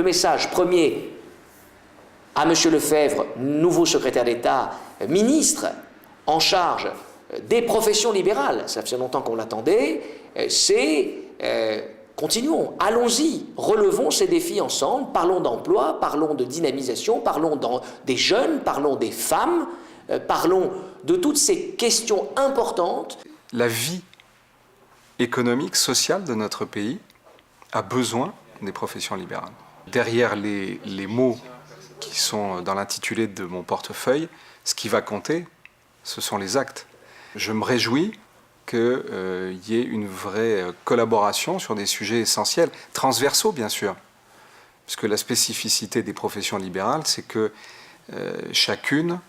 message premier à M. Lefebvre, nouveau secrétaire d'État, ministre en charge des professions libérales, ça fait longtemps qu'on l'attendait, c'est continuons, allons-y, relevons ces défis ensemble, parlons d'emploi, parlons de dynamisation, parlons des jeunes, parlons des femmes, parlons de toutes ces questions importantes. La vie économique, sociale de notre pays a besoin des professions libérales. Derrière les mots qui sont dans l'intitulé de mon portefeuille, ce qui va compter, ce sont les actes. Je me réjouis qu'il y ait une vraie collaboration sur des sujets essentiels, transversaux bien sûr, puisque la spécificité des professions libérales, c'est que chacune,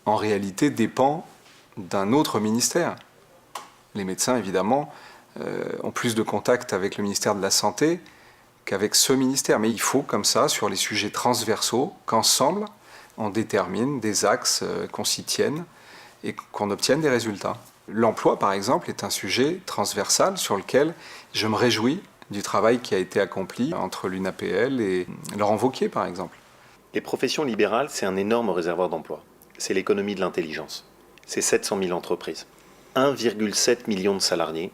en réalité, dépend d'un autre ministère. Les médecins, évidemment, ont plus de contact avec le ministère de la Santé qu'avec ce ministère. Mais il faut, comme ça, sur les sujets transversaux, qu'ensemble, on détermine des axes, qu'on s'y tienne et qu'on obtienne des résultats. L'emploi, par exemple, est un sujet transversal sur lequel je me réjouis du travail qui a été accompli entre l'UNAPL et Laurent Wauquiez, par exemple. Les professions libérales, c'est un énorme réservoir d'emploi. C'est l'économie de l'intelligence. C'est 700 000 entreprises, 1,7 million de salariés,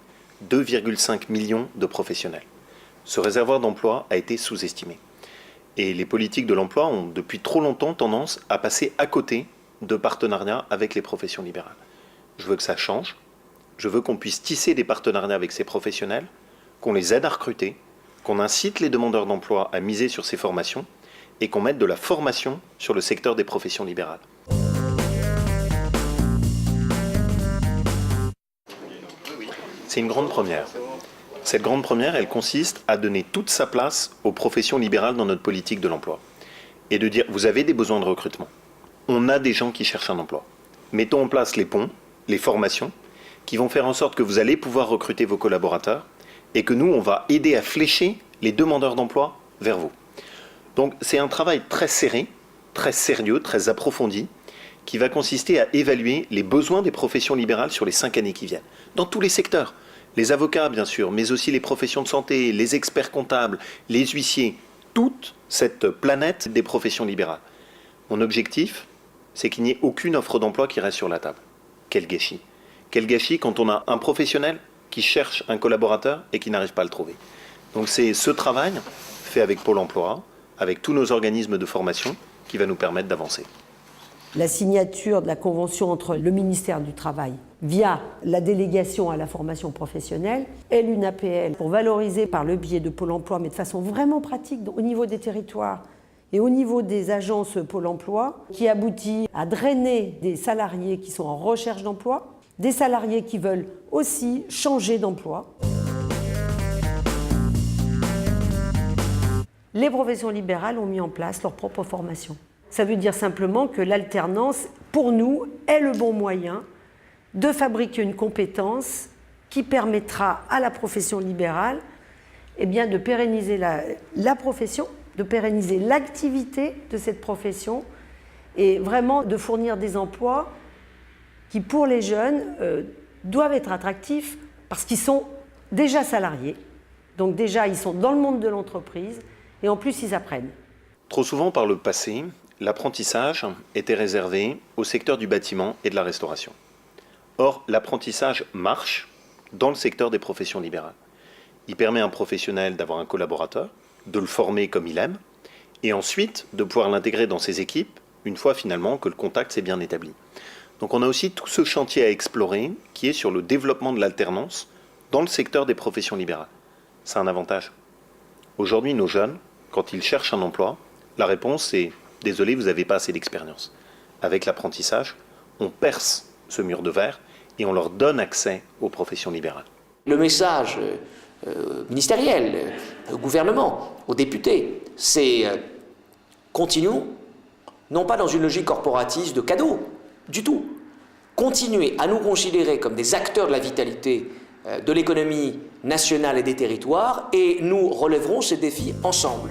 2,5 millions de professionnels. Ce réservoir d'emploi a été sous-estimé. Et les politiques de l'emploi ont depuis trop longtemps tendance à passer à côté de partenariats avec les professions libérales. Je veux que ça change. Je veux qu'on puisse tisser des partenariats avec ces professionnels, qu'on les aide à recruter, qu'on incite les demandeurs d'emploi à miser sur ces formations et qu'on mette de la formation sur le secteur des professions libérales. C'est une grande première. Cette grande première, elle consiste à donner toute sa place aux professions libérales dans notre politique de l'emploi. Et de dire, vous avez des besoins de recrutement. On a des gens qui cherchent un emploi. Mettons en place les ponts, les formations, qui vont faire en sorte que vous allez pouvoir recruter vos collaborateurs et que nous, on va aider à flécher les demandeurs d'emploi vers vous. Donc c'est un travail très serré, très sérieux, très approfondi, qui va consister à évaluer les besoins des professions libérales sur les 5 années qui viennent, dans tous les secteurs. Les avocats, bien sûr, mais aussi les professions de santé, les experts comptables, les huissiers, toute cette planète des professions libérales. Mon objectif, c'est qu'il n'y ait aucune offre d'emploi qui reste sur la table. Quel gâchis. Quel gâchis quand on a un professionnel qui cherche un collaborateur et qui n'arrive pas à le trouver. Donc c'est ce travail, fait avec Pôle emploi, avec tous nos organismes de formation, qui va nous permettre d'avancer. La signature de la convention entre le ministère du Travail via la délégation à la formation professionnelle et l'UNAPL pour valoriser par le biais de Pôle emploi, mais de façon vraiment pratique au niveau des territoires et au niveau des agences Pôle emploi, qui aboutit à drainer des salariés qui sont en recherche d'emploi, des salariés qui veulent aussi changer d'emploi. Les professions libérales ont mis en place leur propre formation. Ça veut dire simplement que l'alternance, pour nous, est le bon moyen de fabriquer une compétence qui permettra à la profession libérale de pérenniser la profession, de pérenniser l'activité de cette profession et vraiment de fournir des emplois qui, pour les jeunes, doivent être attractifs parce qu'ils sont déjà salariés. Donc déjà, ils sont dans le monde de l'entreprise et en plus, ils apprennent. Trop souvent, par le passé, l'apprentissage était réservé au secteur du bâtiment et de la restauration. Or, l'apprentissage marche dans le secteur des professions libérales. Il permet à un professionnel d'avoir un collaborateur, de le former comme il aime, et ensuite de pouvoir l'intégrer dans ses équipes, une fois finalement que le contact s'est bien établi. Donc on a aussi tout ce chantier à explorer, qui est sur le développement de l'alternance dans le secteur des professions libérales. C'est un avantage. Aujourd'hui, nos jeunes, quand ils cherchent un emploi, la réponse est « Désolé, vous n'avez pas assez d'expérience ». Avec l'apprentissage, on perce ce mur de verre et on leur donne accès aux professions libérales. Le message ministériel, au gouvernement, aux députés, c'est continuons, non pas dans une logique corporatiste de cadeaux, du tout. Continuez à nous considérer comme des acteurs de la vitalité de l'économie nationale et des territoires et nous relèverons ces défis ensemble.